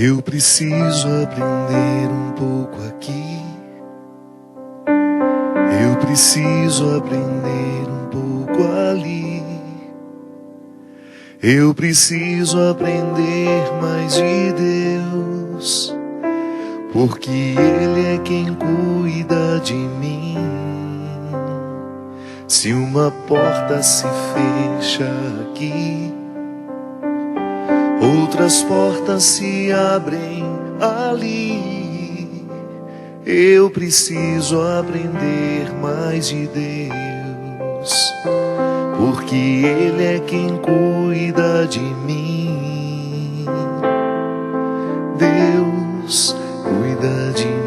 Eu preciso aprender um pouco aqui. Eu preciso aprender um pouco ali. Eu preciso aprender mais de Deus, porque Ele é quem cuida de mim. Se uma porta se fecha aqui, outras portas se abrem ali. Eu preciso aprender mais de Deus, porque Ele é quem cuida de mim. Deus cuida de mim.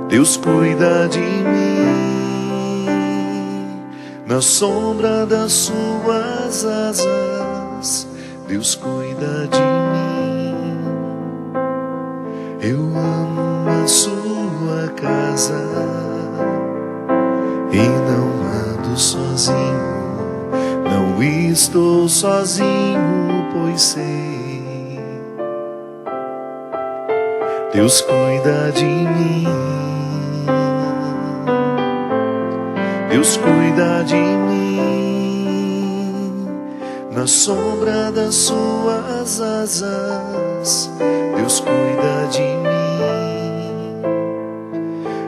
Deus cuida de mim. Na sombra das suas asas, Deus cuida de mim. Eu amo a sua casa e não ando sozinho. Não estou sozinho, pois sei. Deus cuida de mim. Deus cuida de mim. Na sombra das suas asas, Deus cuida de mim.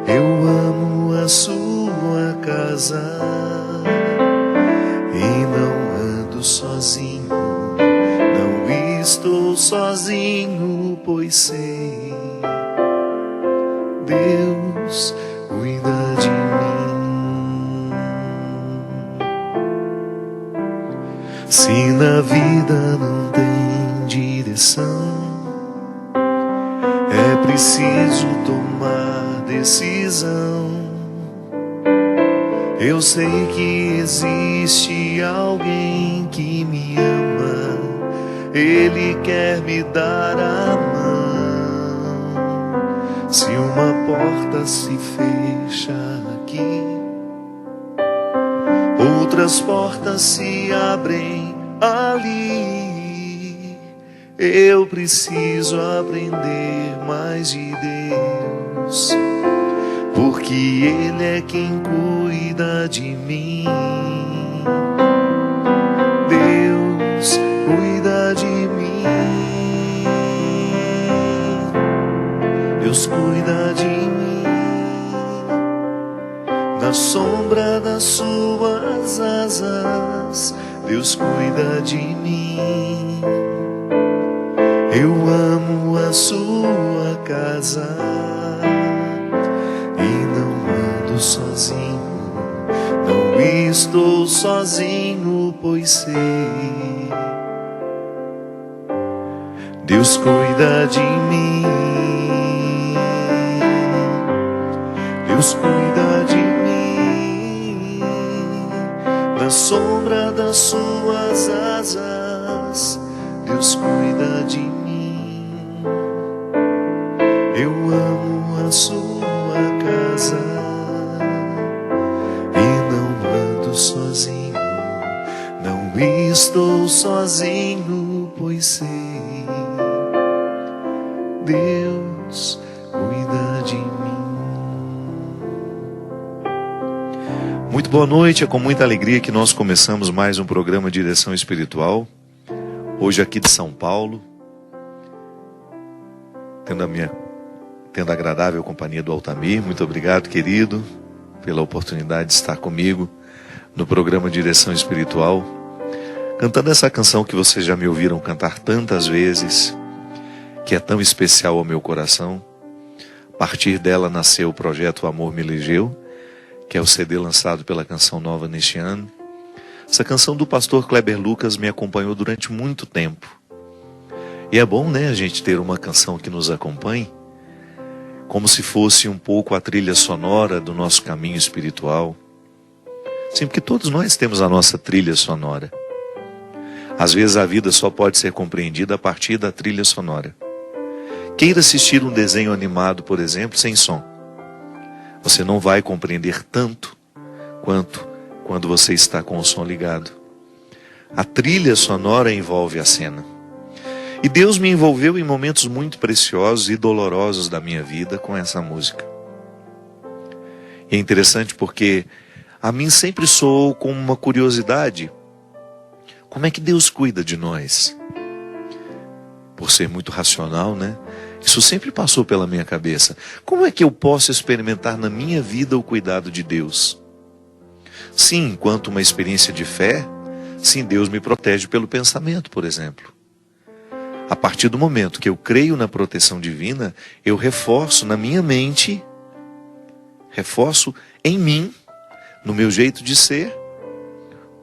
Eu amo a sua casa e não ando sozinho. Não estou sozinho, pois sei. Deus cuida de mim. Se na vida não tem direção, é preciso tomar decisão. Eu sei que existe alguém que me ama, Ele quer me dar a mão. Se uma porta se fecha aqui, outras portas se abrem ali. Eu preciso aprender mais de Deus, porque Ele é quem cuida de mim. Deus cuida de mim. Deus cuida de mim. Na sombra das suas asas, Deus cuida de mim. Eu amo a sua casa e não ando sozinho. Não estou sozinho, pois sei. Deus cuida de mim. Deus cuida de mim. Na sombra das suas asas, Deus cuida de mim. Eu amo a sua casa e não ando sozinho. Não estou sozinho, pois sei. Deus cuida de mim. Muito boa noite, é com muita alegria que nós começamos mais um programa de Direção Espiritual. Hoje aqui de São Paulo, tendo a agradável companhia do Altamir. Muito obrigado, querido, pela oportunidade de estar comigo no programa Direção Espiritual, cantando essa canção que vocês já me ouviram cantar tantas vezes, que é tão especial ao meu coração. A partir dela nasceu o projeto Amor Me Elegeu, que é o CD lançado pela Canção Nova neste ano. Essa canção do pastor Kleber Lucas me acompanhou durante muito tempo. E é bom, né, a gente ter uma canção que nos acompanhe, como se fosse um pouco a trilha sonora do nosso caminho espiritual. Sim, porque todos nós temos a nossa trilha sonora. Às vezes a vida só pode ser compreendida a partir da trilha sonora. Queira assistir um desenho animado, por exemplo, sem som. Você não vai compreender tanto quanto quando você está com o som ligado. A trilha sonora envolve a cena. E Deus me envolveu em momentos muito preciosos e dolorosos da minha vida com essa música. E é interessante porque a mim sempre soou como uma curiosidade. Como é que Deus cuida de nós? Por ser muito racional, né? Isso sempre passou pela minha cabeça. Como é que eu posso experimentar na minha vida o cuidado de Deus? Sim, enquanto uma experiência de fé, sim, Deus me protege pelo pensamento, por exemplo. A partir do momento que eu creio na proteção divina, eu reforço na minha mente, reforço em mim, no meu jeito de ser,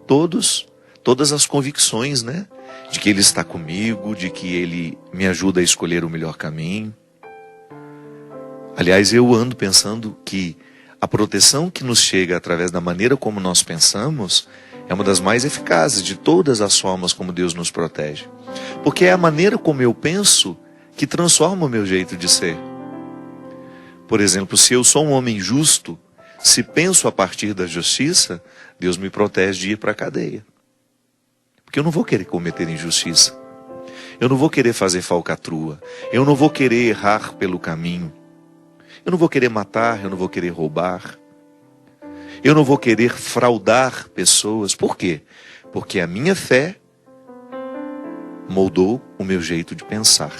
todas as convicções, né? De que Ele está comigo, de que Ele me ajuda a escolher o melhor caminho. Aliás, eu ando pensando que a proteção que nos chega através da maneira como nós pensamos é uma das mais eficazes de todas as formas como Deus nos protege. Porque é a maneira como eu penso que transforma o meu jeito de ser. Por exemplo, se eu sou um homem justo, se penso a partir da justiça, Deus me protege de ir para a cadeia. Porque eu não vou querer cometer injustiça. Eu não vou querer fazer falcatrua. Eu não vou querer errar pelo caminho. Eu não vou querer matar, eu não vou querer roubar. Eu não vou querer fraudar pessoas. Por quê? Porque a minha fé moldou o meu jeito de pensar.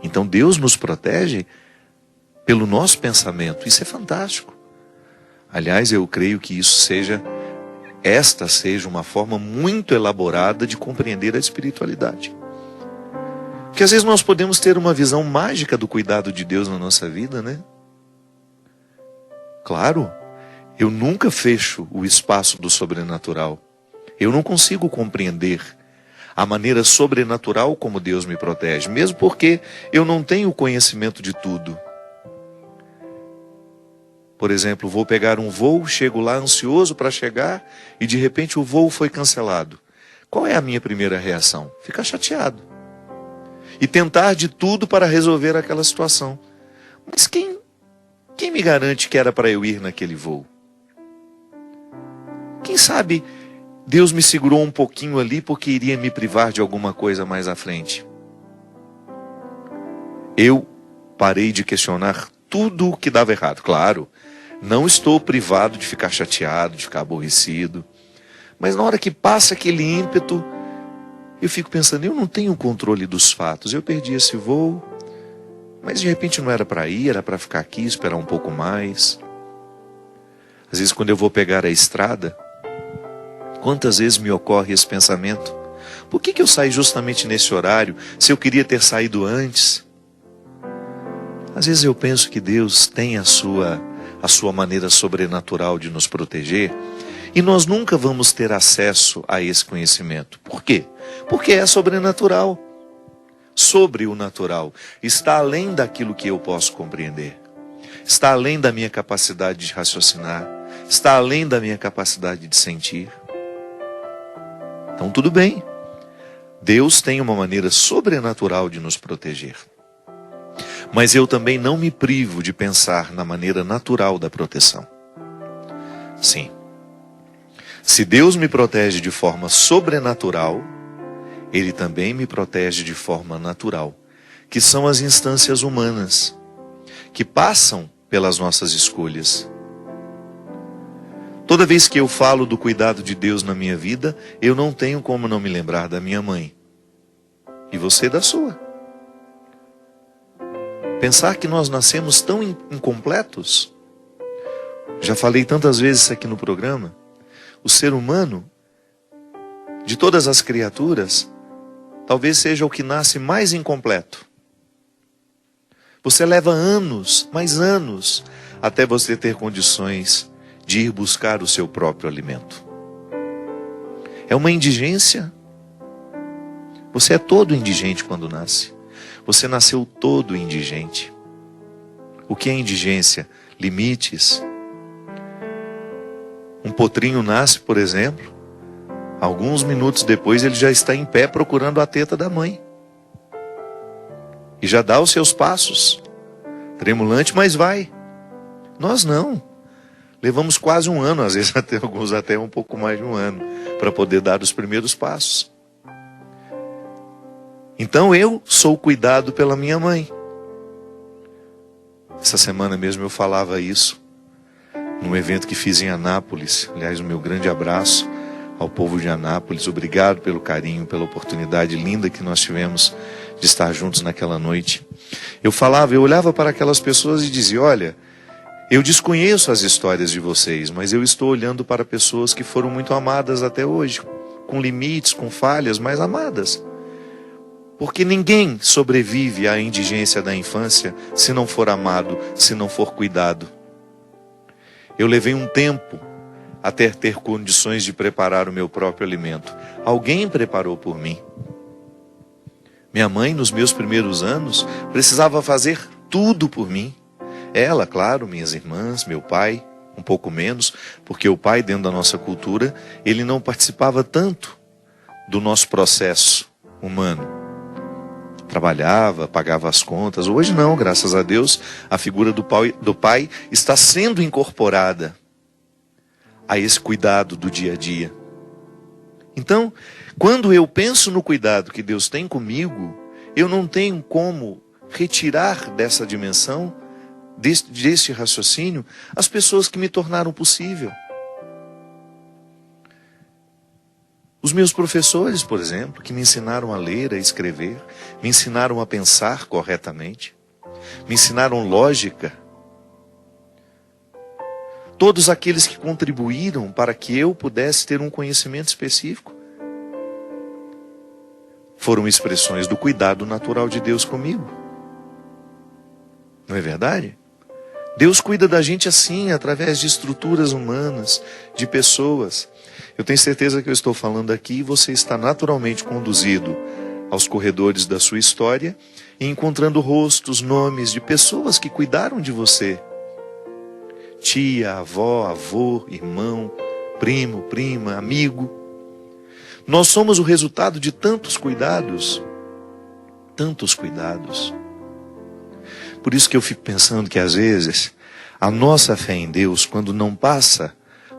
Então Deus nos protege pelo nosso pensamento. Isso é fantástico. Aliás, eu creio que esta seja uma forma muito elaborada de compreender a espiritualidade. Porque às vezes nós podemos ter uma visão mágica do cuidado de Deus na nossa vida, né? Claro, eu nunca fecho o espaço do sobrenatural. Eu não consigo compreender a maneira sobrenatural como Deus me protege, mesmo porque eu não tenho conhecimento de tudo. Por exemplo, vou pegar um voo, chego lá ansioso para chegar e de repente o voo foi cancelado. Qual é a minha primeira reação? Ficar chateado. E tentar de tudo para resolver aquela situação. Mas quem me garante que era para eu ir naquele voo? Quem sabe Deus me segurou um pouquinho ali porque iria me privar de alguma coisa mais à frente? Eu parei de questionar tudo o que dava errado. Claro, não estou privado de ficar chateado, de ficar aborrecido. Mas na hora que passa aquele ímpeto, eu fico pensando, eu não tenho o controle dos fatos. Eu perdi esse voo, mas de repente não era para ir, era para ficar aqui, esperar um pouco mais. Às vezes quando eu vou pegar a estrada, quantas vezes me ocorre esse pensamento? Por que eu saí justamente nesse horário, se eu queria ter saído antes? Às vezes eu penso que Deus tem a sua maneira sobrenatural de nos proteger, e nós nunca vamos ter acesso a esse conhecimento. Por quê? Porque é sobrenatural. Sobre o natural. Está além daquilo que eu posso compreender. Está além da minha capacidade de raciocinar. Está além da minha capacidade de sentir. Então tudo bem. Deus tem uma maneira sobrenatural de nos proteger. Mas eu também não me privo de pensar na maneira natural da proteção. Sim. Se Deus me protege de forma sobrenatural, Ele também me protege de forma natural, que são as instâncias humanas, que passam pelas nossas escolhas. Toda vez que eu falo do cuidado de Deus na minha vida, eu não tenho como não me lembrar da minha mãe. E você da sua. Pensar que nós nascemos tão incompletos. Já falei tantas vezes isso aqui no programa. O ser humano, de todas as criaturas, talvez seja o que nasce mais incompleto. Você leva anos, mais anos, até você ter condições de ir buscar o seu próprio alimento. É uma indigência. Você é todo indigente quando nasce. Você nasceu todo indigente. O que é indigência? Limites. Um potrinho nasce, por exemplo, alguns minutos depois ele já está em pé procurando a teta da mãe. E já dá os seus passos. Tremulante, mas vai. Nós não. Levamos quase um ano, às vezes até alguns até um pouco mais de um ano, para poder dar os primeiros passos. Então eu sou cuidado pela minha mãe. Essa semana mesmo eu falava isso, num evento que fiz em Anápolis. Aliás, o meu grande abraço ao povo de Anápolis. Obrigado pelo carinho, pela oportunidade linda que nós tivemos de estar juntos naquela noite. Eu olhava para aquelas pessoas e dizia, olha, eu desconheço as histórias de vocês, mas eu estou olhando para pessoas que foram muito amadas até hoje, com limites, com falhas, mas amadas. Porque ninguém sobrevive à indigência da infância se não for amado, se não for cuidado. Eu levei um tempo até ter condições de preparar o meu próprio alimento. Alguém preparou por mim. Minha mãe, nos meus primeiros anos, precisava fazer tudo por mim. Ela, claro, minhas irmãs, meu pai, um pouco menos, porque o pai, dentro da nossa cultura, ele não participava tanto do nosso processo humano. Trabalhava, pagava as contas. Hoje não, graças a Deus, a figura do pai está sendo incorporada a esse cuidado do dia a dia. Então, quando eu penso no cuidado que Deus tem comigo, eu não tenho como retirar dessa dimensão, deste raciocínio, as pessoas que me tornaram possível. Os meus professores, por exemplo, que me ensinaram a ler, a escrever, me ensinaram a pensar corretamente, me ensinaram lógica. Todos aqueles que contribuíram para que eu pudesse ter um conhecimento específico, foram expressões do cuidado natural de Deus comigo. Não é verdade? Deus cuida da gente assim, através de estruturas humanas, de pessoas. Eu tenho certeza que eu estou falando aqui e você está naturalmente conduzido aos corredores da sua história e encontrando rostos, nomes de pessoas que cuidaram de você. Tia, avó, avô, irmão, primo, prima, amigo. Nós somos o resultado de tantos cuidados. Tantos cuidados. Por isso que eu fico pensando que às vezes a nossa fé em Deus, quando não passa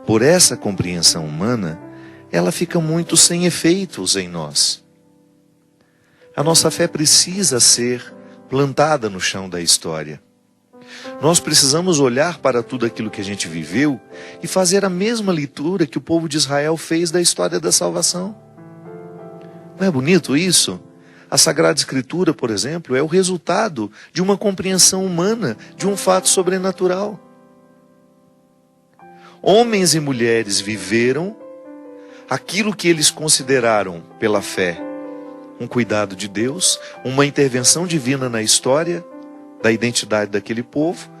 por essa compreensão humana, ela fica muito sem efeitos em nós. A nossa fé precisa ser plantada no chão da história. Nós precisamos olhar para tudo aquilo que a gente viveu e fazer a mesma leitura que o povo de Israel fez da história da salvação. Não é bonito isso? A Sagrada Escritura, por exemplo, é o resultado de uma compreensão humana de um fato sobrenatural. Homens e mulheres viveram aquilo que eles consideraram pela fé um cuidado de Deus, uma intervenção divina na história da identidade daquele povo,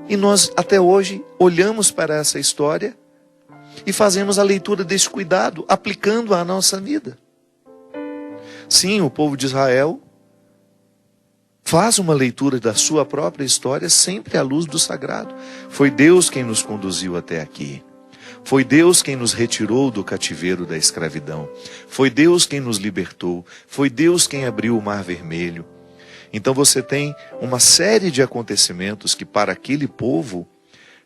e nós até hoje olhamos para essa história e fazemos a leitura desse cuidado, aplicando à nossa vida. Sim, o povo de Israel faz uma leitura da sua própria história sempre à luz do sagrado. Foi Deus quem nos conduziu até aqui. Foi Deus quem nos retirou do cativeiro da escravidão. Foi Deus quem nos libertou. Foi Deus quem abriu o Mar Vermelho. Então você tem uma série de acontecimentos que para aquele povo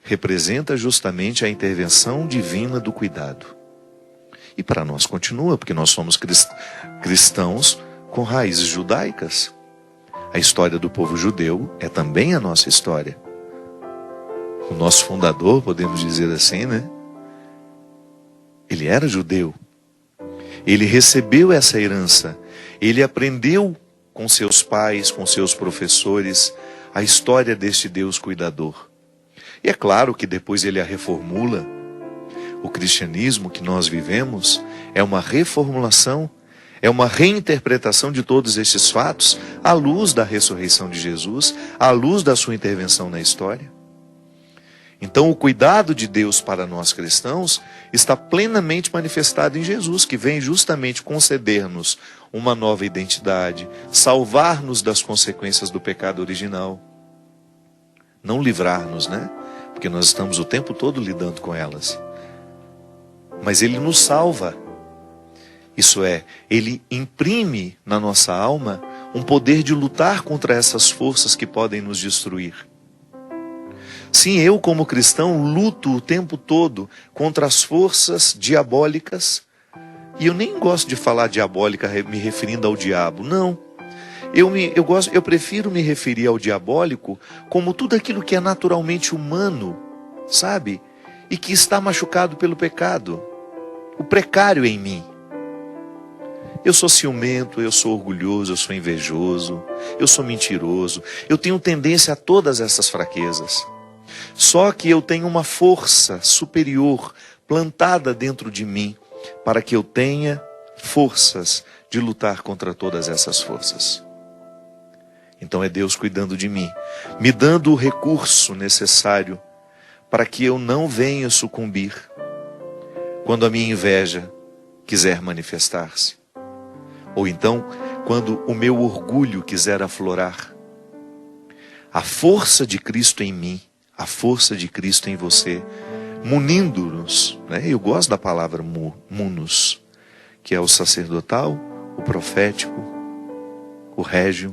representa justamente a intervenção divina do cuidado. E para nós continua, porque nós somos cristãos com raízes judaicas. A história do povo judeu é também a nossa história. O nosso fundador, podemos dizer assim, né? Ele era judeu. Ele recebeu essa herança. Ele aprendeu com seus pais, com seus professores, a história deste Deus cuidador. E é claro que depois ele a reformula. O cristianismo que nós vivemos é uma reformulação, é uma reinterpretação de todos estes fatos à luz da ressurreição de Jesus, à luz da sua intervenção na história. Então o cuidado de Deus para nós cristãos está plenamente manifestado em Jesus, que vem justamente conceder-nos uma nova identidade, salvar-nos das consequências do pecado original. Não livrar-nos, né? Porque nós estamos o tempo todo lidando com elas. Mas Ele nos salva. Isso é, Ele imprime na nossa alma um poder de lutar contra essas forças que podem nos destruir. Sim, eu como cristão luto o tempo todo contra as forças diabólicas. E eu nem gosto de falar diabólica me referindo ao diabo, não. Eu prefiro me referir ao diabólico como tudo aquilo que é naturalmente humano, sabe? E que está machucado pelo pecado. O precário em mim. Eu sou ciumento, eu sou orgulhoso, eu sou invejoso, eu sou mentiroso. Eu tenho tendência a todas essas fraquezas. Só que eu tenho uma força superior plantada dentro de mim para que eu tenha forças de lutar contra todas essas forças. Então é Deus cuidando de mim, me dando o recurso necessário para que eu não venha sucumbir quando a minha inveja quiser manifestar-se. Ou então, quando o meu orgulho quiser aflorar. A força de Cristo em mim, a força de Cristo em você, munindo-nos, né? Eu gosto da palavra munus, que é o sacerdotal, o profético, o régio.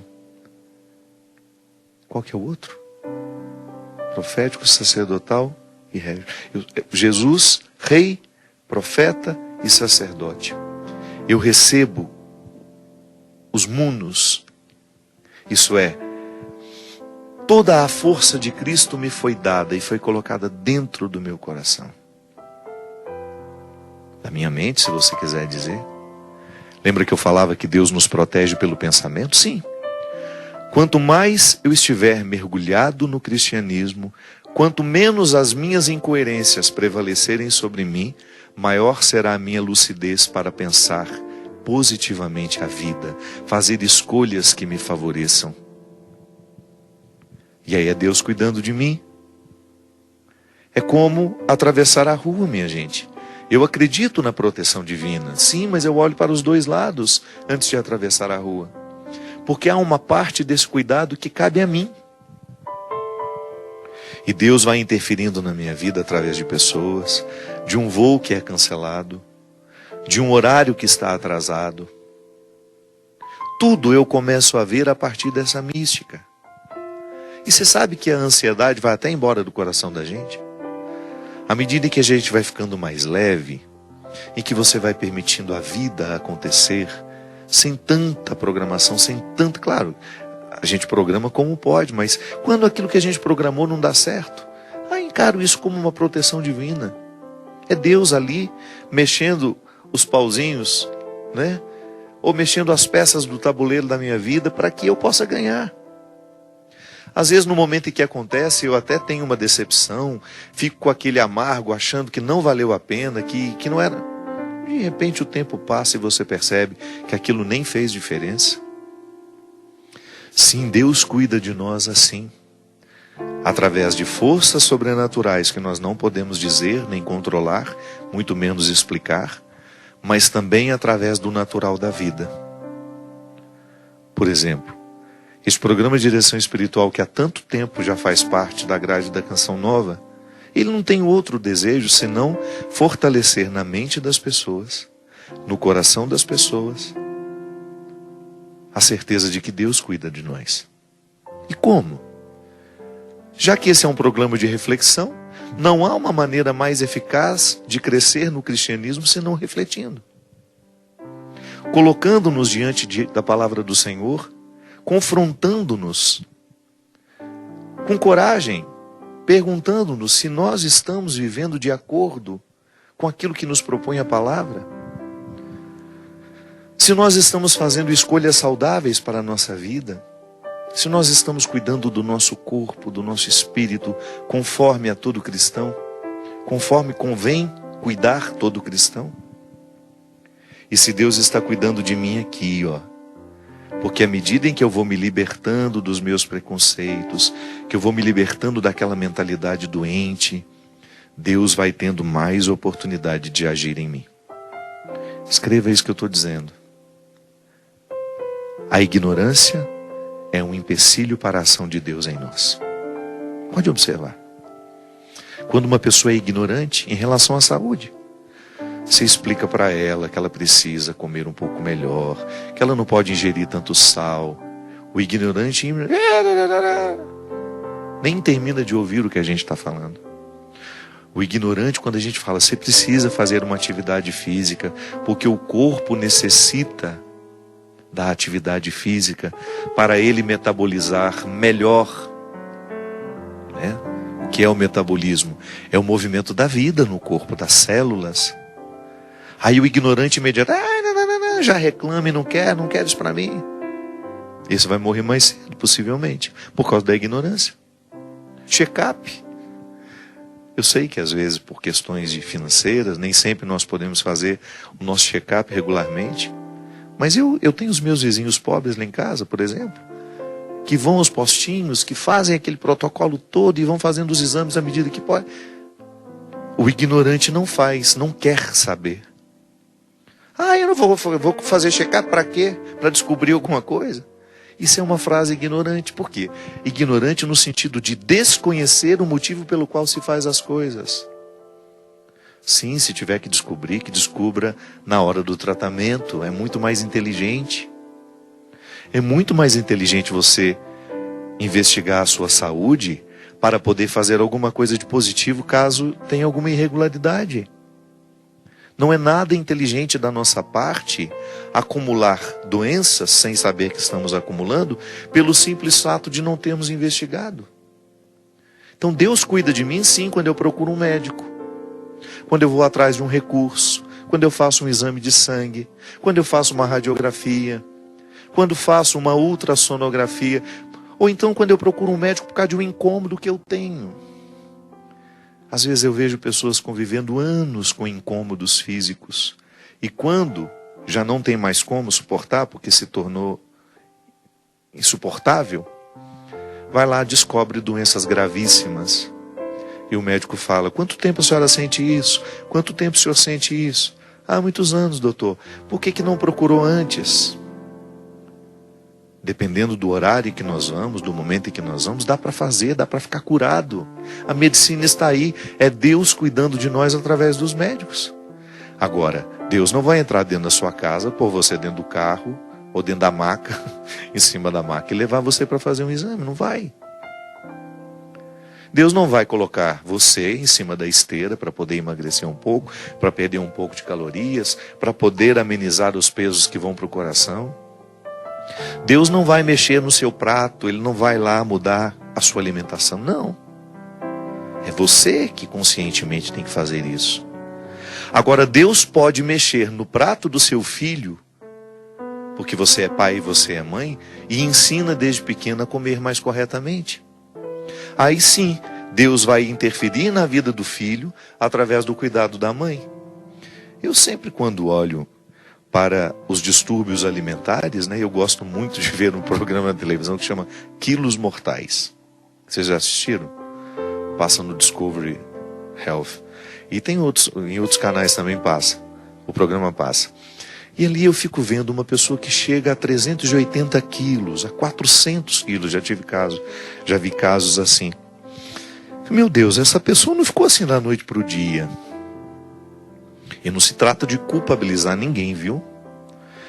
Qual que é o outro? Profético, sacerdotal e régio. Jesus, rei, profeta e sacerdote. Eu recebo os munus, isso é, toda a força de Cristo me foi dada e foi colocada dentro do meu coração. Da minha mente, se você quiser dizer. Lembra que eu falava que Deus nos protege pelo pensamento? Sim. Quanto mais eu estiver mergulhado no cristianismo, quanto menos as minhas incoerências prevalecerem sobre mim, maior será a minha lucidez para pensar positivamente a vida, fazer escolhas que me favoreçam. E aí é Deus cuidando de mim. É como atravessar a rua, minha gente. Eu acredito na proteção divina, sim, mas eu olho para os dois lados antes de atravessar a rua. Porque há uma parte desse cuidado que cabe a mim. E Deus vai interferindo na minha vida através de pessoas, de um voo que é cancelado, de um horário que está atrasado. Tudo eu começo a ver a partir dessa mística. E você sabe que a ansiedade vai até embora do coração da gente? À medida que a gente vai ficando mais leve, e que você vai permitindo a vida acontecer, sem tanta programação, sem tanto... Claro, a gente programa como pode, mas quando aquilo que a gente programou não dá certo, encaro isso como uma proteção divina. É Deus ali, mexendo os pauzinhos, né? Ou mexendo as peças do tabuleiro da minha vida para que eu possa ganhar. Às vezes no momento em que acontece eu até tenho uma decepção, fico com aquele amargo achando que não valeu a pena, que não era. De repente o tempo passa e você percebe que aquilo nem fez diferença. Sim, Deus cuida de nós assim, através de forças sobrenaturais que nós não podemos dizer nem controlar, muito menos explicar, mas também através do natural da vida. Por exemplo, esse programa de direção espiritual que há tanto tempo já faz parte da grade da Canção Nova, ele não tem outro desejo senão fortalecer na mente das pessoas, no coração das pessoas, a certeza de que Deus cuida de nós. E como? Já que esse é um programa de reflexão, não há uma maneira mais eficaz de crescer no cristianismo senão refletindo. Colocando-nos diante da palavra do Senhor, confrontando-nos com coragem, perguntando-nos se nós estamos vivendo de acordo com aquilo que nos propõe a palavra. Se nós estamos fazendo escolhas saudáveis para a nossa vida, se nós estamos cuidando do nosso corpo, do nosso espírito, conforme a todo cristão, conforme convém cuidar todo cristão. E se Deus está cuidando de mim aqui, porque à medida em que eu vou me libertando dos meus preconceitos, que eu vou me libertando daquela mentalidade doente, Deus vai tendo mais oportunidade de agir em mim. Escreva isso que eu estou dizendo. A ignorância é um empecilho para a ação de Deus em nós. Pode observar. Quando uma pessoa é ignorante em relação à saúde, você explica para ela que ela precisa comer um pouco melhor, que ela não pode ingerir tanto sal. O ignorante... Nem termina de ouvir o que a gente está falando. O ignorante, quando a gente fala, você precisa fazer uma atividade física, porque o corpo necessita da atividade física para ele metabolizar melhor, né? O que é o metabolismo? É o movimento da vida no corpo, das células. Aí o ignorante imediato, não, já reclama e não quer isso para mim. Esse vai morrer mais cedo, possivelmente, por causa da ignorância. Check-up. Eu sei que às vezes por questões financeiras, nem sempre nós podemos fazer o nosso check-up regularmente. Mas eu tenho os meus vizinhos pobres lá em casa, por exemplo, que vão aos postinhos, que fazem aquele protocolo todo e vão fazendo os exames à medida que pode. O ignorante não faz, não quer saber. Eu não vou fazer check-up para quê? Para descobrir alguma coisa? Isso é uma frase ignorante. Por quê? Ignorante no sentido de desconhecer o motivo pelo qual se faz as coisas. Sim, se tiver que descobrir, que descubra na hora do tratamento. É muito mais inteligente. É muito mais inteligente você investigar a sua saúde para poder fazer alguma coisa de positivo caso tenha alguma irregularidade. Não é nada inteligente da nossa parte acumular doenças sem saber que estamos acumulando pelo simples fato de não termos investigado. Então Deus cuida de mim sim quando eu procuro um médico, quando eu vou atrás de um recurso, quando eu faço um exame de sangue, quando eu faço uma radiografia, quando faço uma ultrassonografia, ou então quando eu procuro um médico por causa de um incômodo que eu tenho. Às vezes eu vejo pessoas convivendo anos com incômodos físicos. E quando já não tem mais como suportar, porque se tornou insuportável, vai lá, descobre doenças gravíssimas. E o médico fala, quanto tempo a senhora sente isso? Quanto tempo o senhor sente isso? Muitos anos, doutor. Por que não procurou antes? Dependendo do horário que nós vamos, do momento em que nós vamos, dá para fazer, dá para ficar curado. A medicina está aí, é Deus cuidando de nós através dos médicos. Agora, Deus não vai entrar dentro da sua casa, pôr você dentro do carro, ou dentro da maca, em cima da maca, e levar você para fazer um exame, não vai. Deus não vai colocar você em cima da esteira para poder emagrecer um pouco, para perder um pouco de calorias, para poder amenizar os pesos que vão para o coração. Deus não vai mexer no seu prato, Ele não vai lá mudar a sua alimentação, não. É você que conscientemente tem que fazer isso. Agora, Deus pode mexer no prato do seu filho, porque você é pai e você é mãe, e ensina desde pequeno a comer mais corretamente. Aí sim, Deus vai interferir na vida do filho através do cuidado da mãe. Eu sempre, quando olho para os distúrbios alimentares, eu gosto muito de ver um programa de televisão que chama Quilos Mortais. Vocês já assistiram? Passa no Discovery Health. E tem em outros canais também passa. O programa passa. E ali eu fico vendo uma pessoa que chega a 380 quilos, a 400 quilos. Já vi casos assim. Meu Deus, essa pessoa não ficou assim da noite para o dia. E não se trata de culpabilizar ninguém, viu?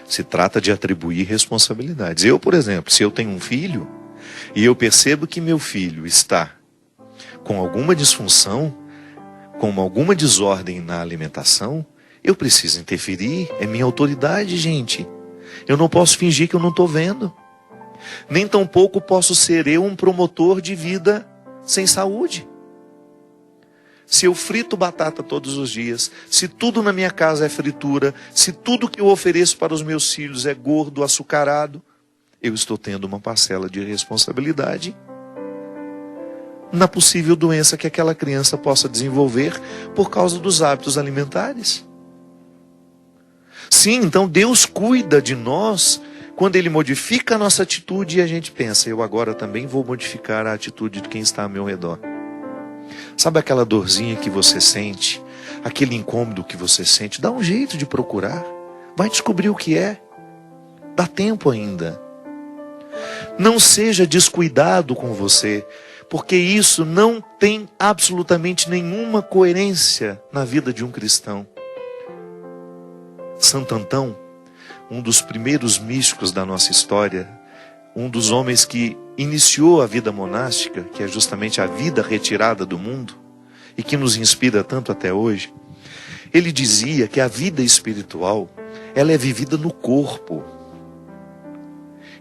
Se trata de atribuir responsabilidades. Eu, por exemplo, se eu tenho um filho, e eu percebo que meu filho está com alguma disfunção, com alguma desordem na alimentação, eu preciso interferir. É minha autoridade, gente. Eu não posso fingir que eu não estou vendo. Nem tampouco posso ser eu um promotor de vida sem saúde. Se eu frito batata todos os dias, se tudo na minha casa é fritura, se tudo que eu ofereço para os meus filhos é gordo, açucarado, eu estou tendo uma parcela de responsabilidade na possível doença que aquela criança possa desenvolver por causa dos hábitos alimentares. Sim, então Deus cuida de nós quando Ele modifica a nossa atitude e a gente pensa, eu agora também vou modificar a atitude de quem está ao meu redor. Sabe aquela dorzinha que você sente, aquele incômodo que você sente? Dá um jeito de procurar, vai descobrir o que é, dá tempo ainda. Não seja descuidado com você, porque isso não tem absolutamente nenhuma coerência na vida de um cristão. Santo Antão, um dos primeiros místicos da nossa história, um dos homens que iniciou a vida monástica, que é justamente a vida retirada do mundo, e que nos inspira tanto até hoje, ele dizia que a vida espiritual, ela é vivida no corpo.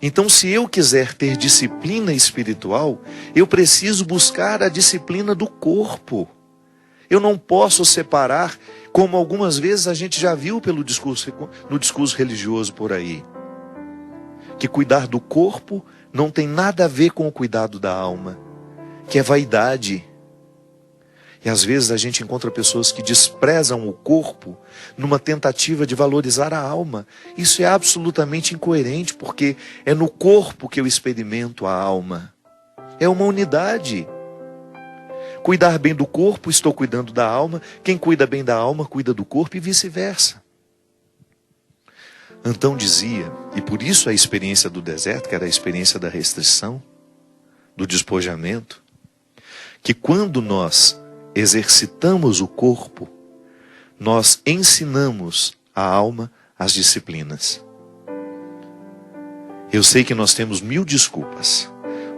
Então, se eu quiser ter disciplina espiritual, eu preciso buscar a disciplina do corpo. Eu não posso separar, como algumas vezes a gente já viu no discurso religioso por aí, que cuidar do corpo não tem nada a ver com o cuidado da alma, que é vaidade. E às vezes a gente encontra pessoas que desprezam o corpo numa tentativa de valorizar a alma. Isso é absolutamente incoerente, porque é no corpo que eu experimento a alma. É uma unidade. Cuidar bem do corpo, estou cuidando da alma. Quem cuida bem da alma, cuida do corpo e vice-versa. Antão dizia, e por isso a experiência do deserto, que era a experiência da restrição, do despojamento, que quando nós exercitamos o corpo, nós ensinamos a alma as disciplinas. Eu sei que nós temos 1000 desculpas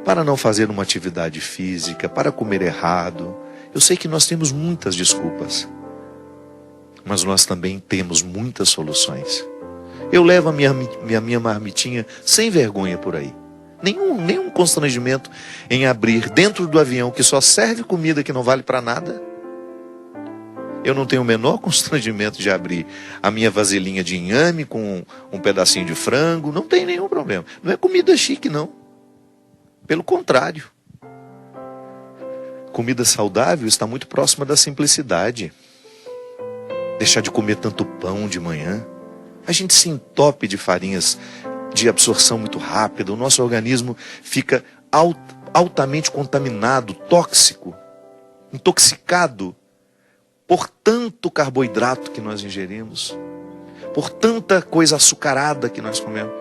para não fazer uma atividade física, para comer errado. Eu sei que nós temos muitas desculpas, mas nós também temos muitas soluções. Eu levo a minha marmitinha sem vergonha por aí. Nenhum constrangimento em abrir dentro do avião, que só serve comida que não vale para nada. Eu não tenho o menor constrangimento de abrir a minha vasilhinha de inhame com um pedacinho de frango. Não tem nenhum problema. Não é comida chique, não. Pelo contrário. Comida saudável está muito próxima da simplicidade. Deixar de comer tanto pão de manhã. A gente se entope de farinhas de absorção muito rápida, o nosso organismo fica altamente contaminado, tóxico, intoxicado por tanto carboidrato que nós ingerimos, por tanta coisa açucarada que nós comemos.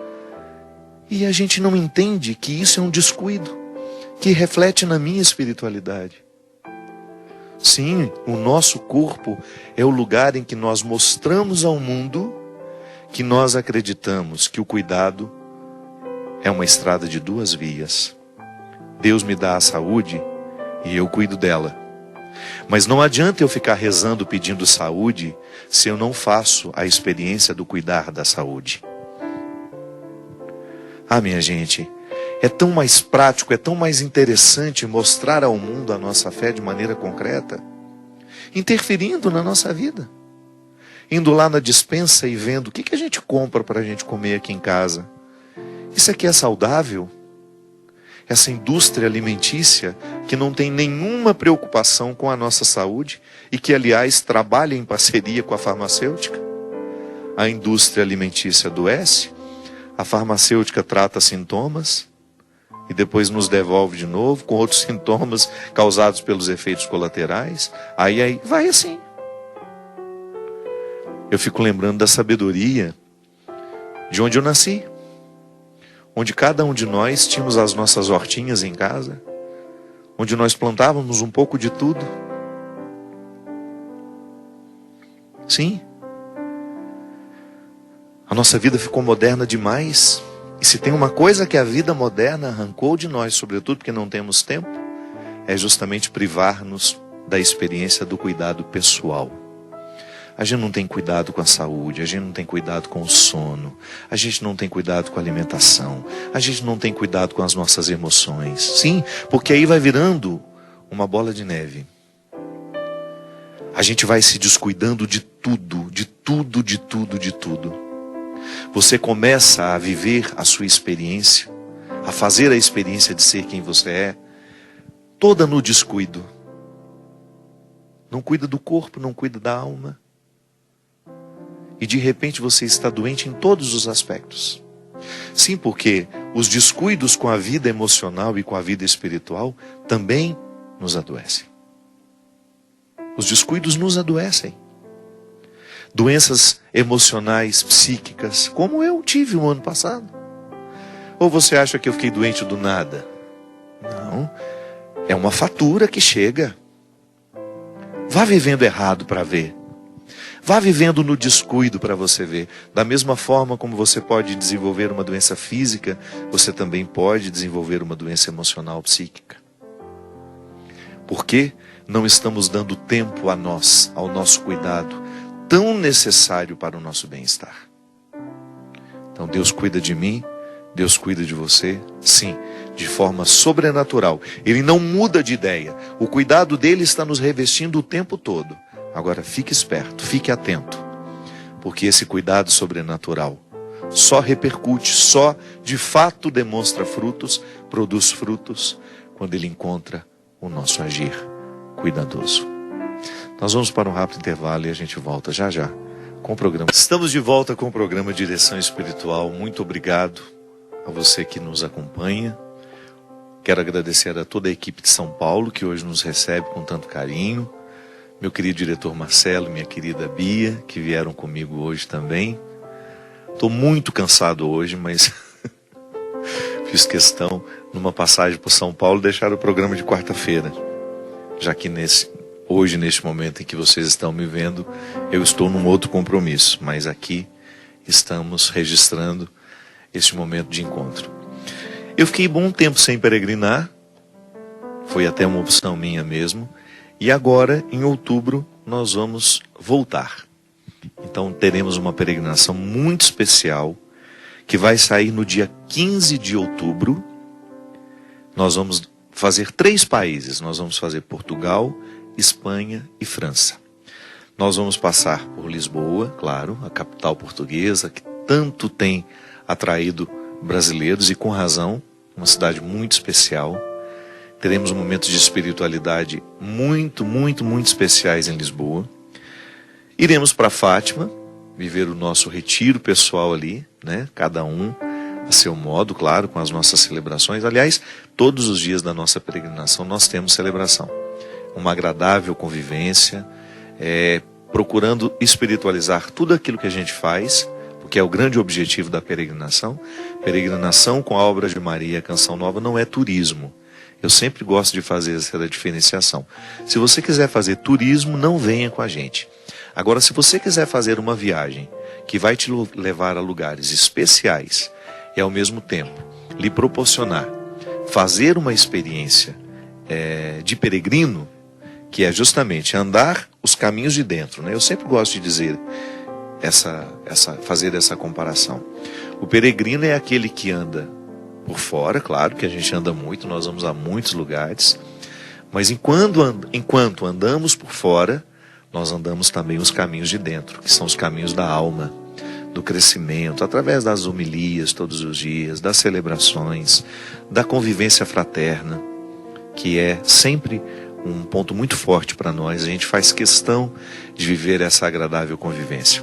E a gente não entende que isso é um descuido, que reflete na minha espiritualidade. Sim, o nosso corpo é o lugar em que nós mostramos ao mundo que nós acreditamos que o cuidado é uma estrada de 2 vias. Deus me dá a saúde e eu cuido dela. Mas não adianta eu ficar rezando pedindo saúde se eu não faço a experiência do cuidar da saúde. Ah, minha gente, é tão mais prático, é tão mais interessante mostrar ao mundo a nossa fé de maneira concreta, interferindo na nossa vida. Indo lá na despensa e vendo o que a gente compra para a gente comer aqui em casa. Isso aqui é saudável? Essa indústria alimentícia que não tem nenhuma preocupação com a nossa saúde e que, aliás, trabalha em parceria com a farmacêutica. A indústria alimentícia adoece, a farmacêutica trata sintomas e depois nos devolve de novo com outros sintomas causados pelos efeitos colaterais. Aí vai assim. Eu fico lembrando da sabedoria de onde eu nasci. Onde cada um de nós tínhamos as nossas hortinhas em casa. Onde nós plantávamos um pouco de tudo. Sim. A nossa vida ficou moderna demais. E se tem uma coisa que a vida moderna arrancou de nós, sobretudo porque não temos tempo, é justamente privar-nos da experiência do cuidado pessoal. A gente não tem cuidado com a saúde, a gente não tem cuidado com o sono, a gente não tem cuidado com a alimentação, a gente não tem cuidado com as nossas emoções. Sim, porque aí vai virando uma bola de neve. A gente vai se descuidando de tudo, de tudo, de tudo, de tudo. Você começa a viver a sua experiência, a fazer a experiência de ser quem você é, toda no descuido. Não cuida do corpo, não cuida da alma. E de repente você está doente em todos os aspectos. Sim, porque os descuidos com a vida emocional e com a vida espiritual também nos adoecem. Os descuidos nos adoecem. Doenças emocionais, psíquicas, como eu tive no ano passado. Ou você acha que eu fiquei doente do nada? Não, é uma fatura que chega. Vá vivendo errado para ver. Vá vivendo no descuido para você ver. Da mesma forma como você pode desenvolver uma doença física, você também pode desenvolver uma doença emocional psíquica. Por que não estamos dando tempo a nós, ao nosso cuidado, tão necessário para o nosso bem-estar? Então Deus cuida de mim, Deus cuida de você, sim, de forma sobrenatural. Ele não muda de ideia. O cuidado dele está nos revestindo o tempo todo. Agora fique esperto, fique atento, porque esse cuidado sobrenatural só repercute, só de fato demonstra frutos, produz frutos, quando ele encontra o nosso agir cuidadoso. Nós vamos para um rápido intervalo e a gente volta já já com o programa. Estamos de volta com o programa Direção Espiritual. Muito obrigado a você que nos acompanha. Quero agradecer a toda a equipe de São Paulo que hoje nos recebe com tanto carinho. Meu querido diretor Marcelo, minha querida Bia, que vieram comigo hoje também. Estou muito cansado hoje, mas fiz questão, numa passagem por São Paulo, deixar o programa de quarta-feira. Já que hoje, neste momento em que vocês estão me vendo, eu estou num outro compromisso. Mas aqui estamos registrando este momento de encontro. Eu fiquei bom tempo sem peregrinar. Foi até uma opção minha mesmo. E agora, em outubro, nós vamos voltar. Então teremos uma peregrinação muito especial, que vai sair no dia 15 de outubro. Nós vamos fazer 3 países. Nós vamos fazer Portugal, Espanha e França. Nós vamos passar por Lisboa, claro, a capital portuguesa, que tanto tem atraído brasileiros, e com razão, uma cidade muito especial. Teremos momentos de espiritualidade muito, muito, muito especiais em Lisboa. Iremos para Fátima, viver o nosso retiro pessoal ali, né? Cada um a seu modo, claro, com as nossas celebrações. Aliás, todos os dias da nossa peregrinação nós temos celebração. Uma agradável convivência, procurando espiritualizar tudo aquilo que a gente faz, porque é o grande objetivo da peregrinação. Peregrinação com a obra de Maria, Canção Nova, não é turismo. Eu sempre gosto de fazer essa diferenciação. Se você quiser fazer turismo, não venha com a gente. Agora, se você quiser fazer uma viagem que vai te levar a lugares especiais e, ao mesmo tempo, lhe proporcionar fazer uma experiência de peregrino, que é justamente andar os caminhos de dentro, né? Eu sempre gosto de dizer, fazer essa comparação. O peregrino é aquele que anda por fora, claro que a gente anda muito, nós vamos a muitos lugares, mas enquanto andamos por fora, nós andamos também os caminhos de dentro, que são os caminhos da alma, do crescimento, através das homilias todos os dias, das celebrações, da convivência fraterna, que é sempre um ponto muito forte para nós. A gente faz questão de viver essa agradável convivência.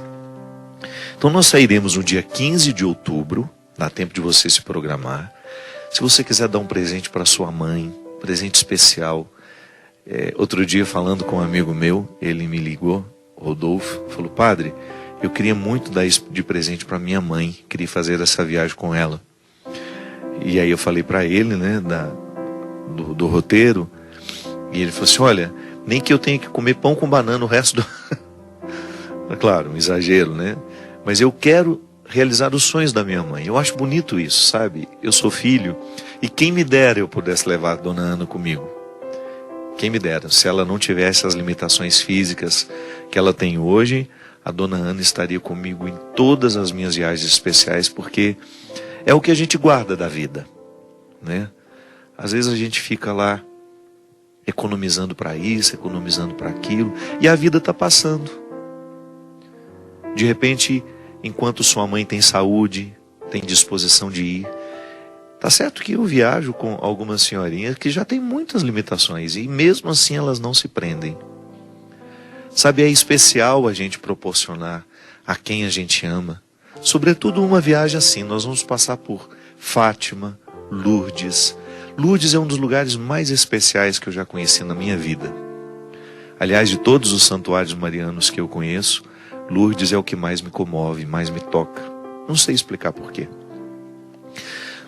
Então nós sairemos no dia 15 de outubro, dá tempo de você se programar. Se você quiser dar um presente para sua mãe, presente especial. Outro dia, falando com um amigo meu, ele me ligou, Rodolfo, falou: padre, eu queria muito dar isso de presente para minha mãe, queria fazer essa viagem com ela. E aí eu falei para ele, né, do roteiro, e ele falou assim: olha, nem que eu tenha que comer pão com banana o resto do... Claro, um exagero, né? Mas eu quero realizar os sonhos da minha mãe. Eu acho bonito isso, sabe? Eu sou filho, e quem me dera eu pudesse levar a dona Ana comigo. Quem me dera, se ela não tivesse as limitações físicas que ela tem hoje, a dona Ana estaria comigo em todas as minhas viagens especiais, porque é o que a gente guarda da vida, né? Às vezes a gente fica lá economizando para isso, economizando para aquilo, e a vida está passando. De repente, enquanto sua mãe tem saúde, tem disposição de ir, tá certo que eu viajo com algumas senhorinhas que já têm muitas limitações, e mesmo assim elas não se prendem. Sabe, é especial a gente proporcionar a quem a gente ama, sobretudo uma viagem assim. Nós vamos passar por Fátima, Lourdes. Lourdes é um dos lugares mais especiais que eu já conheci na minha vida. Aliás, de todos os santuários marianos que eu conheço, Lourdes é o que mais me comove, mais me toca. Não sei explicar porquê.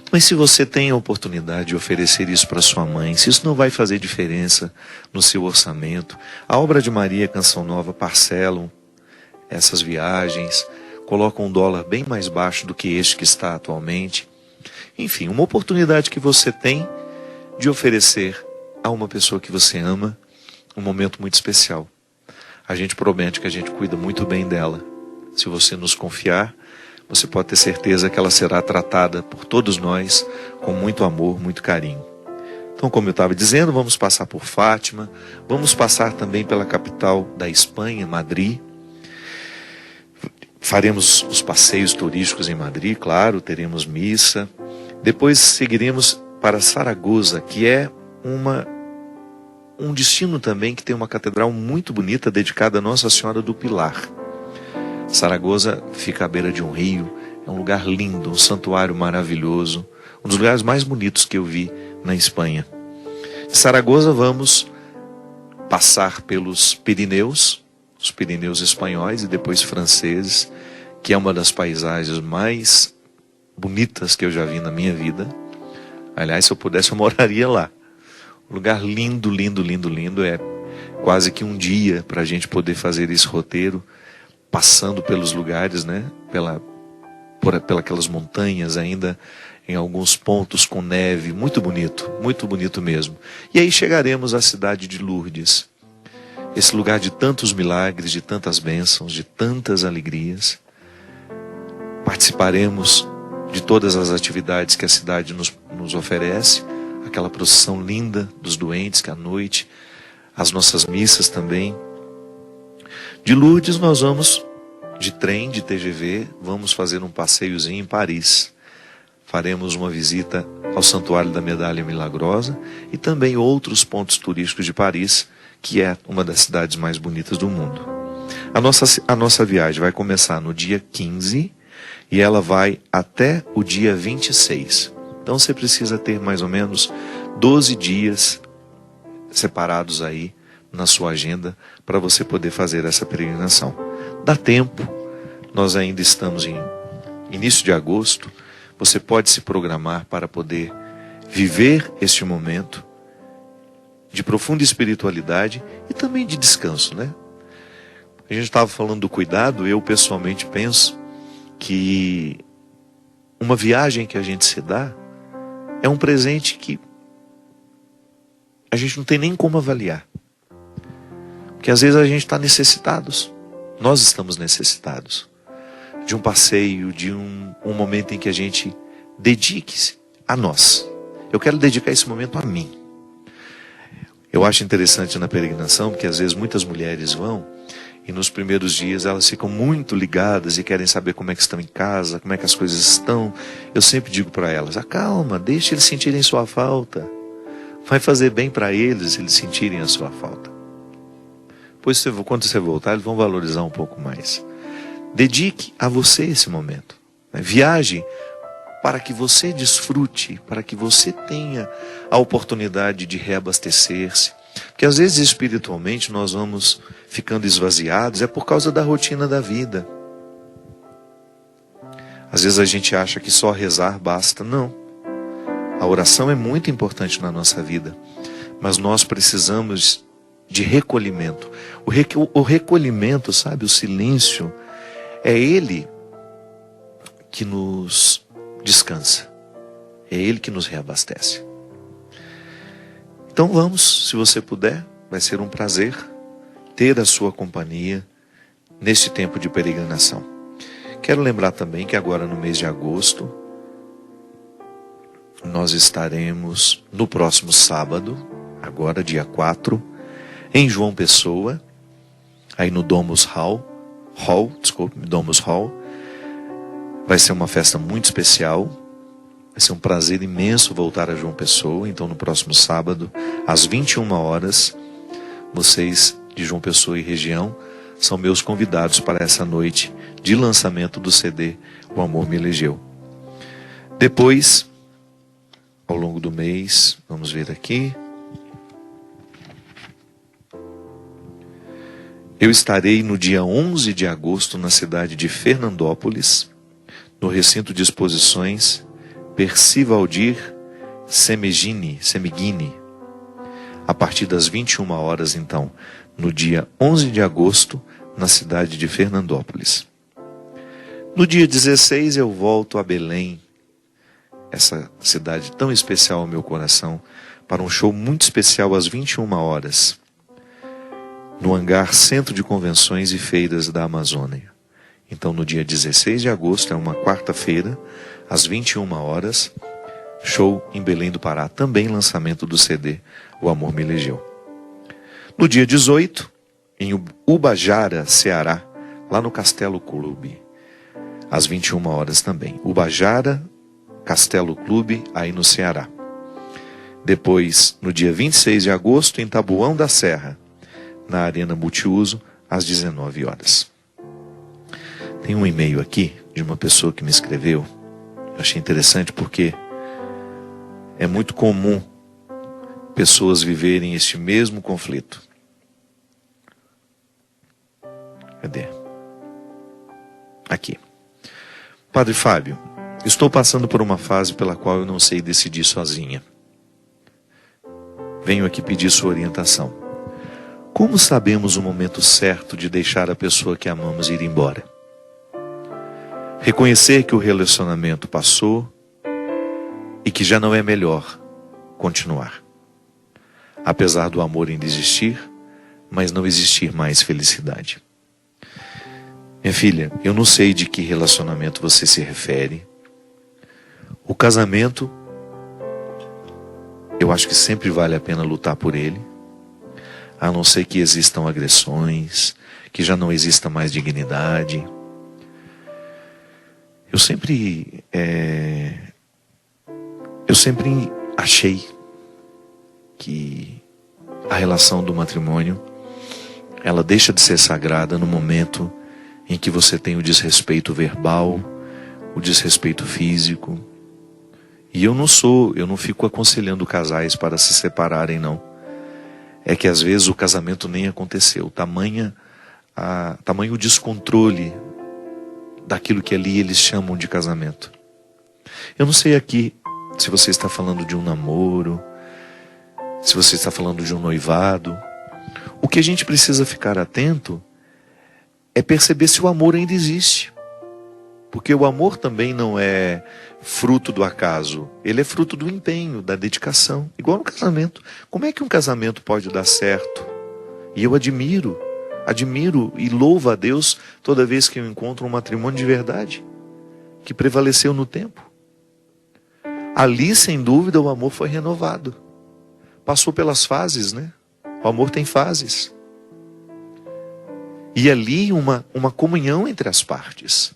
Mas se você tem a oportunidade de oferecer isso para sua mãe, se isso não vai fazer diferença no seu orçamento, a obra de Maria, Canção Nova, parcelam essas viagens, colocam um dólar bem mais baixo do que este que está atualmente. Enfim, uma oportunidade que você tem de oferecer a uma pessoa que você ama um momento muito especial. A gente promete que a gente cuida muito bem dela. Se você nos confiar, você pode ter certeza que ela será tratada por todos nós com muito amor, muito carinho. Então, como eu estava dizendo, vamos passar por Fátima, vamos passar também pela capital da Espanha, Madrid. Faremos os passeios turísticos em Madrid, claro, teremos missa. Depois seguiremos para Saragoça, que é um destino também que tem uma catedral muito bonita dedicada a Nossa Senhora do Pilar. Saragoça fica à beira de um rio, é um lugar lindo, um santuário maravilhoso, um dos lugares mais bonitos que eu vi na Espanha. De Saragoça vamos passar pelos Pirineus, os Pirineus espanhóis e depois franceses, que é uma das paisagens mais bonitas que eu já vi na minha vida. Aliás, se eu pudesse eu moraria lá. Um lugar lindo, lindo, lindo, lindo. É quase que um dia para a gente poder fazer esse roteiro, passando pelos lugares, né? Por aquelas montanhas ainda, em alguns pontos com neve, muito bonito mesmo. E aí chegaremos à cidade de Lourdes, esse lugar de tantos milagres, de tantas bênçãos, de tantas alegrias. Participaremos de todas as atividades que a cidade nos oferece, aquela procissão linda dos doentes que à noite, as nossas missas também. De Lourdes nós vamos de trem, de TGV, vamos fazer um passeiozinho em Paris. Faremos uma visita ao Santuário da Medalha Milagrosa e também outros pontos turísticos de Paris, que é uma das cidades mais bonitas do mundo. A nossa viagem vai começar no dia 15 e ela vai até o dia 26. Então você precisa ter mais ou menos 12 dias separados aí na sua agenda para você poder fazer essa peregrinação. Dá tempo, nós ainda estamos em início de agosto, você pode se programar para poder viver este momento de profunda espiritualidade e também de descanso, né? A gente estava falando do cuidado, eu pessoalmente penso que uma viagem que a gente se dá é um presente que a gente não tem nem como avaliar. Porque às vezes a gente está necessitados. Nós estamos necessitados de um passeio, de um momento em que a gente dedique-se a nós. Eu quero dedicar esse momento a mim. Eu acho interessante na peregrinação, porque às vezes muitas mulheres vão e nos primeiros dias elas ficam muito ligadas e querem saber como é que estão em casa, como é que as coisas estão. Eu sempre digo para elas, acalma, deixe eles sentirem sua falta. Vai fazer bem para eles sentirem a sua falta. Pois quando você voltar, eles vão valorizar um pouco mais. Dedique a você esse momento. Viaje para que você desfrute, para que você tenha a oportunidade de reabastecer-se. Porque às vezes espiritualmente nós vamos ficando esvaziados, é por causa da rotina da vida. Às vezes a gente acha que só rezar basta. Não. A oração é muito importante na nossa vida, mas nós precisamos de recolhimento. O recolhimento, sabe, o silêncio, é ele que nos descansa. É ele que nos reabastece. Então vamos, se você puder, vai ser um prazer ter a sua companhia neste tempo de peregrinação. Quero lembrar também que agora no mês de agosto, nós estaremos no próximo sábado, agora dia 4, em João Pessoa, aí no Domus Hall. Domus Hall. Vai ser uma festa muito especial. Vai ser um prazer imenso voltar a João Pessoa. Então no próximo sábado, às 21 horas, vocês de João Pessoa e região são meus convidados para essa noite de lançamento do CD O Amor Me Elegeu. Depois, ao longo do mês, vamos ver aqui, eu estarei no dia 11 de agosto na cidade de Fernandópolis, no recinto de exposições Percivaldir Semeghini, a partir das 21 horas, então, no dia 11 de agosto, na cidade de Fernandópolis. No dia 16 eu volto a Belém, essa cidade tão especial ao meu coração, para um show muito especial às 21 horas, no hangar Centro de Convenções e Feiras da Amazônia. Então no dia 16 de agosto, é uma quarta-feira, às 21 horas, show em Belém do Pará, também lançamento do CD O Amor Me Elegeu. No dia 18, em Ubajara, Ceará, lá no Castelo Clube, às 21 horas também. Ubajara, Castelo Clube, aí no Ceará. Depois, no dia 26 de agosto, em Taboão da Serra, na Arena Multiuso, às 19 horas. Tem um e-mail aqui de uma pessoa que me escreveu. Eu achei interessante porque é muito comum pessoas viverem este mesmo conflito. Cadê? Aqui. Padre Fábio, estou passando por uma fase pela qual eu não sei decidir sozinha. Venho aqui pedir sua orientação. Como sabemos o momento certo de deixar a pessoa que amamos ir embora? Reconhecer que o relacionamento passou e que já não é melhor continuar. Apesar do amor ainda existir, mas não existir mais felicidade. Minha filha, eu não sei de que relacionamento você se refere. O casamento, eu acho que sempre vale a pena lutar por ele, a não ser que existam agressões, que já não exista mais dignidade. Eu sempre achei que a relação do matrimônio, ela deixa de ser sagrada no momento em que você tem o desrespeito verbal, o desrespeito físico. E eu não fico aconselhando casais para se separarem, não. É que às vezes o casamento nem aconteceu. Tamanho o descontrole daquilo que ali eles chamam de casamento. Eu não sei aqui se você está falando de um namoro, se você está falando de um noivado. O que a gente precisa ficar atento é perceber se o amor ainda existe. Porque o amor também não é fruto do acaso. Ele é fruto do empenho, da dedicação. Igual no casamento. Como é que um casamento pode dar certo? E eu admiro e louvo a Deus toda vez que eu encontro um matrimônio de verdade, que prevaleceu no tempo. Ali, sem dúvida, o amor foi renovado. Passou pelas fases, né? O amor tem fases. E ali uma comunhão entre as partes.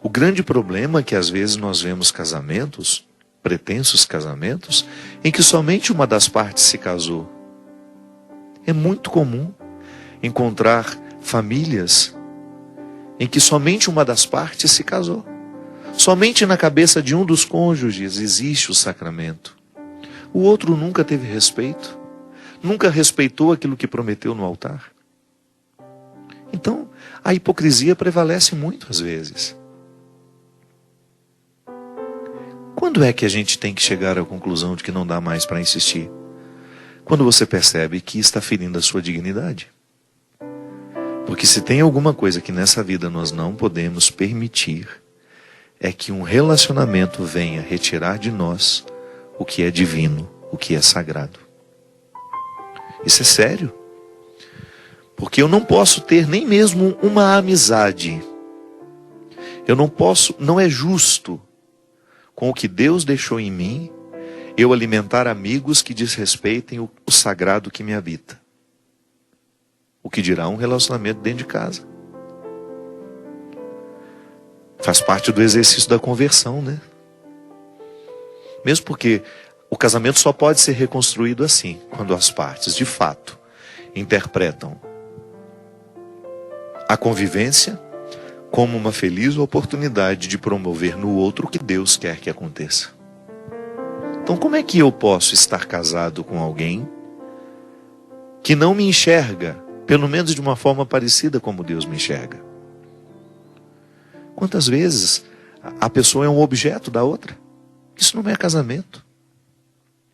O grande problema é que às vezes nós vemos casamentos, pretensos casamentos, em que somente uma das partes se casou. É muito comum encontrar famílias em que somente uma das partes se casou. Somente na cabeça de um dos cônjuges existe o sacramento. O outro nunca teve respeito, nunca respeitou aquilo que prometeu no altar. Então, a hipocrisia prevalece muito às vezes. Quando é que a gente tem que chegar à conclusão de que não dá mais para insistir? Quando você percebe que está ferindo a sua dignidade. Porque se tem alguma coisa que nessa vida nós não podemos permitir, é que um relacionamento venha retirar de nós o que é divino, o que é sagrado. Isso é sério. Porque eu não posso ter nem mesmo uma amizade. Não é justo, com o que Deus deixou em mim, eu alimentar amigos que desrespeitem o sagrado que me habita. O que dirá um relacionamento dentro de casa. Faz parte do exercício da conversão, né? Mesmo porque o casamento só pode ser reconstruído assim, quando as partes, de fato, interpretam a convivência como uma feliz oportunidade de promover no outro o que Deus quer que aconteça. Então, como é que eu posso estar casado com alguém que não me enxerga, pelo menos de uma forma parecida como Deus me enxerga? Quantas vezes a pessoa é um objeto da outra? Isso não é casamento.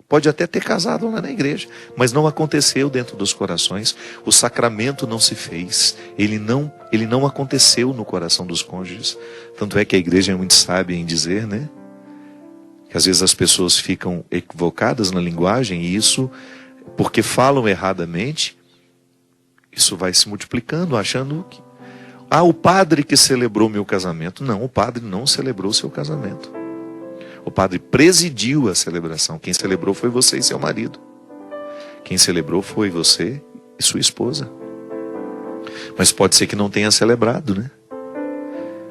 Pode até ter casado lá na igreja, mas não aconteceu dentro dos corações. O sacramento não se fez. Ele não aconteceu no coração dos cônjuges. Tanto é que a igreja é muito sábia em dizer, né? Que às vezes as pessoas ficam equivocadas na linguagem e isso, porque falam erradamente, isso vai se multiplicando, achando que... o padre que celebrou meu casamento. Não, o padre não celebrou seu casamento. O padre presidiu a celebração. Quem celebrou foi você e seu marido. Quem celebrou foi você e sua esposa. Mas pode ser que não tenha celebrado, né?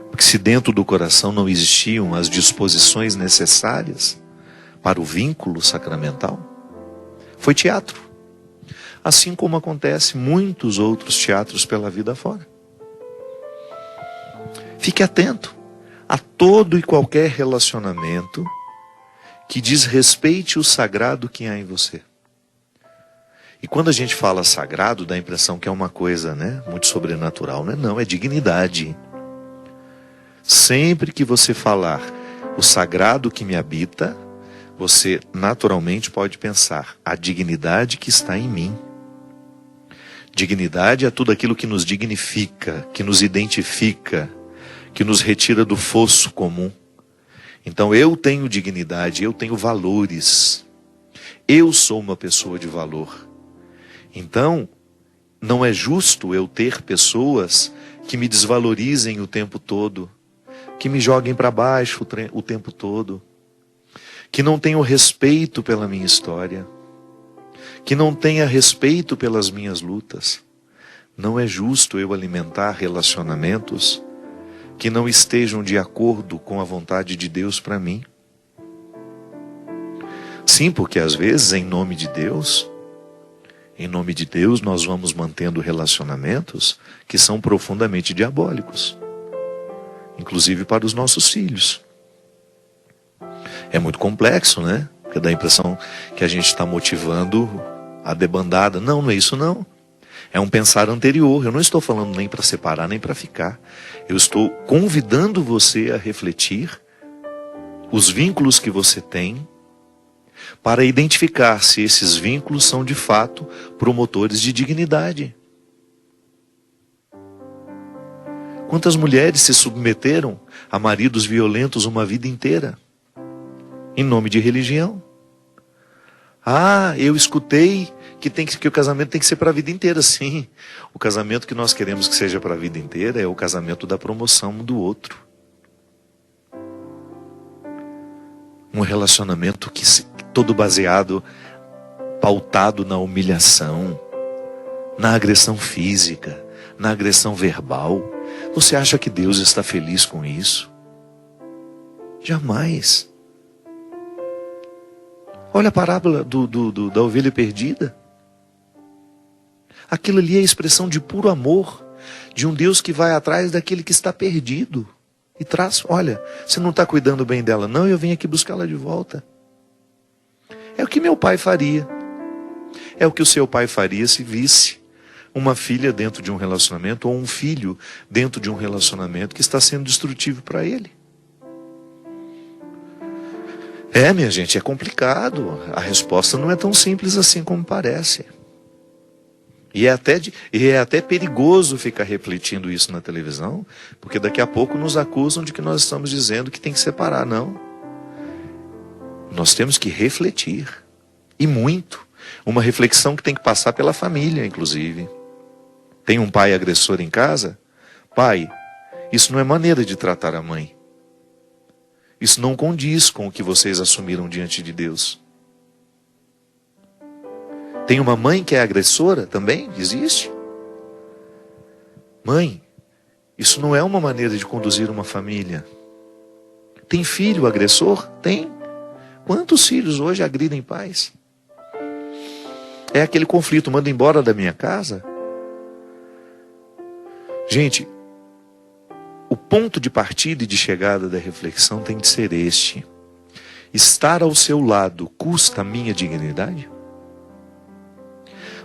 Porque se dentro do coração não existiam as disposições necessárias para o vínculo sacramental, foi teatro. Assim como acontece muitos outros teatros pela vida fora. Fique atento a todo e qualquer relacionamento que desrespeite o sagrado que há em você. E quando a gente fala sagrado, dá a impressão que é uma coisa, né, muito sobrenatural. Não, é dignidade. Sempre que você falar o sagrado que me habita, você naturalmente pode pensar a dignidade que está em mim. Dignidade é tudo aquilo que nos dignifica, que nos identifica, que nos retira do fosso comum. Então eu tenho dignidade, eu tenho valores. Eu sou uma pessoa de valor. Então, não é justo eu ter pessoas que me desvalorizem o tempo todo, que me joguem para baixo o tempo todo, que não tenham respeito pela minha história, que não tenha respeito pelas minhas lutas. Não é justo eu alimentar relacionamentos que não estejam de acordo com a vontade de Deus para mim. Sim, porque às vezes, em nome de Deus, nós vamos mantendo relacionamentos que são profundamente diabólicos, inclusive para os nossos filhos. É muito complexo, né? Porque dá a impressão que a gente está motivando a debandada. Não é isso não. É um pensar anterior. Eu não estou falando nem para separar, nem para ficar. Eu estou convidando você a refletir os vínculos que você tem para identificar se esses vínculos são de fato promotores de dignidade. Quantas mulheres se submeteram a maridos violentos uma vida inteira? Em nome de religião. Eu escutei que o casamento tem que ser para a vida inteira. Sim, o casamento que nós queremos que seja para a vida inteira é o casamento da promoção um do outro. Um relacionamento todo baseado, pautado na humilhação, na agressão física, na agressão verbal. Você acha que Deus está feliz com isso? Jamais. Olha a parábola da ovelha perdida. Aquilo ali é a expressão de puro amor, de um Deus que vai atrás daquele que está perdido. E traz, olha, você não está cuidando bem dela, não, eu vim aqui buscá-la de volta. É o que meu pai faria. É o que o seu pai faria se visse uma filha dentro de um relacionamento, ou um filho dentro de um relacionamento que está sendo destrutivo para ele. Minha gente, é complicado. A resposta não é tão simples assim como parece. E é até perigoso ficar refletindo isso na televisão, porque daqui a pouco nos acusam de que nós estamos dizendo que tem que separar. Não. Nós temos que refletir. E muito. Uma reflexão que tem que passar pela família, inclusive. Tem um pai agressor em casa? Pai, isso não é maneira de tratar a mãe. Isso não condiz com o que vocês assumiram diante de Deus. Tem uma mãe que é agressora também? Existe? Mãe, isso não é uma maneira de conduzir uma família. Tem filho agressor? Tem. Quantos filhos hoje agridem pais? É aquele conflito, manda embora da minha casa? Gente, o ponto de partida e de chegada da reflexão tem de ser este. Estar ao seu lado custa a minha dignidade?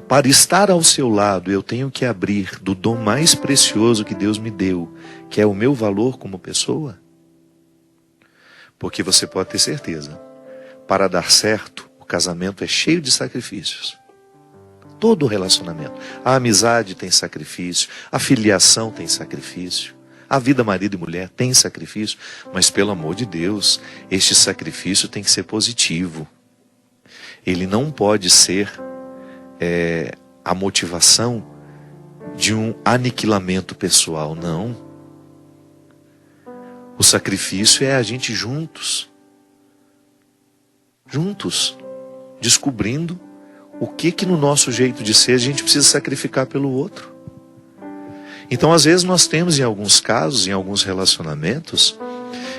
Para estar ao seu lado, eu tenho que abrir do dom mais precioso que Deus me deu, que é o meu valor como pessoa? Porque você pode ter certeza, para dar certo, casamento é cheio de sacrifícios. Todo relacionamento. A amizade tem sacrifício, a filiação tem sacrifício, a vida marido e mulher tem sacrifício, mas pelo amor de Deus, este sacrifício tem que ser positivo. Ele não pode ser a motivação de um aniquilamento pessoal, não. O sacrifício é a gente juntos, descobrindo o que no nosso jeito de ser a gente precisa sacrificar pelo outro. Então, às vezes nós temos em alguns casos, em alguns relacionamentos,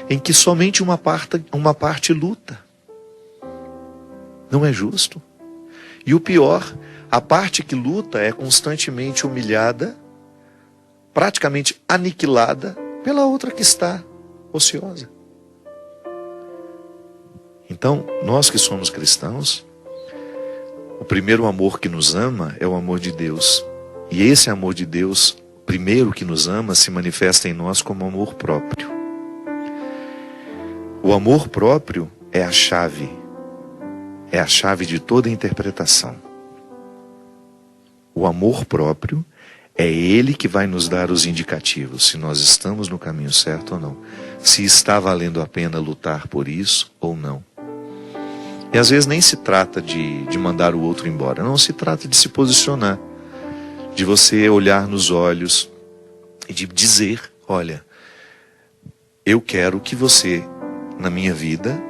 em que somente uma parte luta. Não é justo. E o pior, a parte que luta é constantemente humilhada, praticamente aniquilada pela outra que está ociosa. Então, nós que somos cristãos, o primeiro amor que nos ama é o amor de Deus. E esse amor de Deus, primeiro que nos ama, se manifesta em nós como amor próprio. O amor próprio é a chave de toda interpretação. O amor próprio é ele que vai nos dar os indicativos, se nós estamos no caminho certo ou não. Se está valendo a pena lutar por isso ou não. E às vezes nem se trata de mandar o outro embora, não, se trata de se posicionar, de você olhar nos olhos e de dizer, olha, eu quero que você, na minha vida,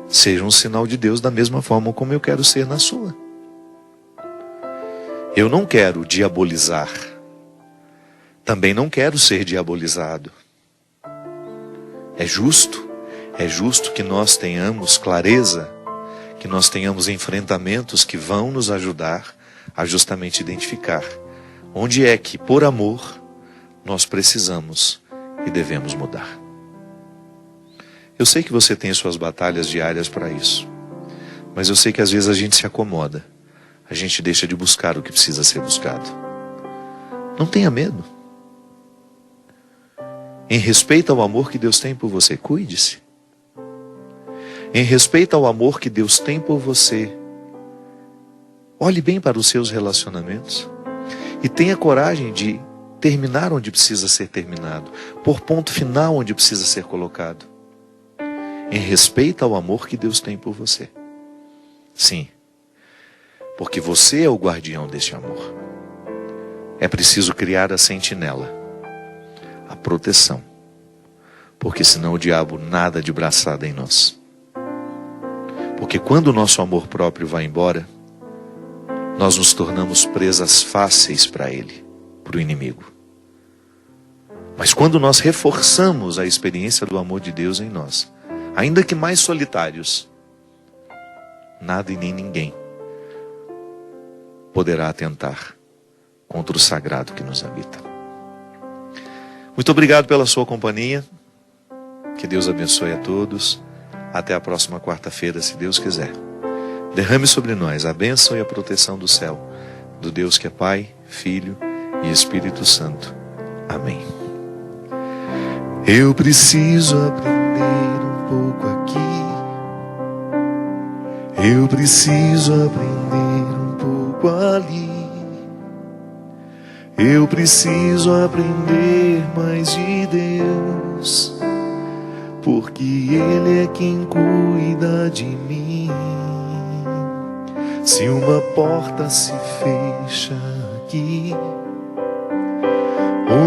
seja um sinal de Deus da mesma forma como eu quero ser na sua. Eu não quero diabolizar, também não quero ser diabolizado. É justo que nós tenhamos clareza, que nós tenhamos enfrentamentos que vão nos ajudar a justamente identificar onde é que, por amor, nós precisamos e devemos mudar. Eu sei que você tem suas batalhas diárias para isso, mas eu sei que às vezes a gente se acomoda, a gente deixa de buscar o que precisa ser buscado. Não tenha medo. Em respeito ao amor que Deus tem por você, cuide-se. Em respeito ao amor que Deus tem por você, olhe bem para os seus relacionamentos e tenha coragem de terminar onde precisa ser terminado, por ponto final onde precisa ser colocado. Em respeito ao amor que Deus tem por você. Sim, porque você é o guardião deste amor. É preciso criar a sentinela, a proteção, porque senão o diabo nada de braçada em nós. Porque quando o nosso amor próprio vai embora, nós nos tornamos presas fáceis para ele, para o inimigo. Mas quando nós reforçamos a experiência do amor de Deus em nós, ainda que mais solitários, nada e nem ninguém poderá atentar contra o sagrado que nos habita. Muito obrigado pela sua companhia. Que Deus abençoe a todos. Até a próxima quarta-feira, se Deus quiser. Derrame sobre nós a bênção e a proteção do céu, do Deus que é Pai, Filho e Espírito Santo. Amém. Eu preciso aprender um pouco aqui. Eu preciso aprender um pouco ali. Eu preciso aprender mais de Deus, porque Ele é quem cuida de mim. Se uma porta se fecha aqui,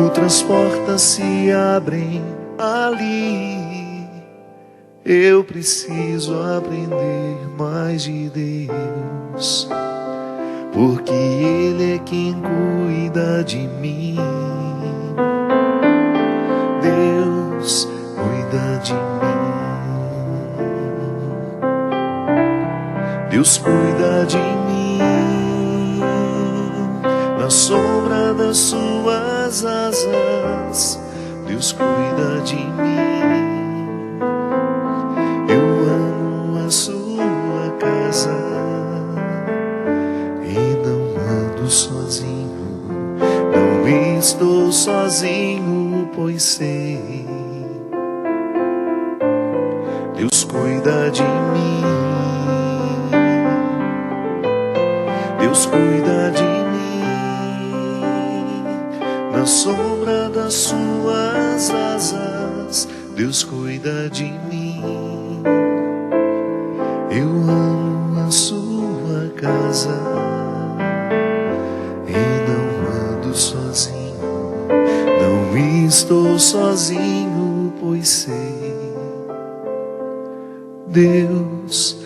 outras portas se abrem ali. Eu preciso aprender mais de Deus, porque Ele é quem cuida de mim. Deus cuida de mim. Deus cuida de mim. Na sombra das suas asas, Deus cuida de mim. Eu amo a sua casa e não ando sozinho. Não estou sozinho, pois sei. Deus cuida de mim. Deus cuida de mim, na sombra das suas asas, Deus cuida de mim. Eu amo a sua casa e não ando sozinho, não estou sozinho, pois sei, Deus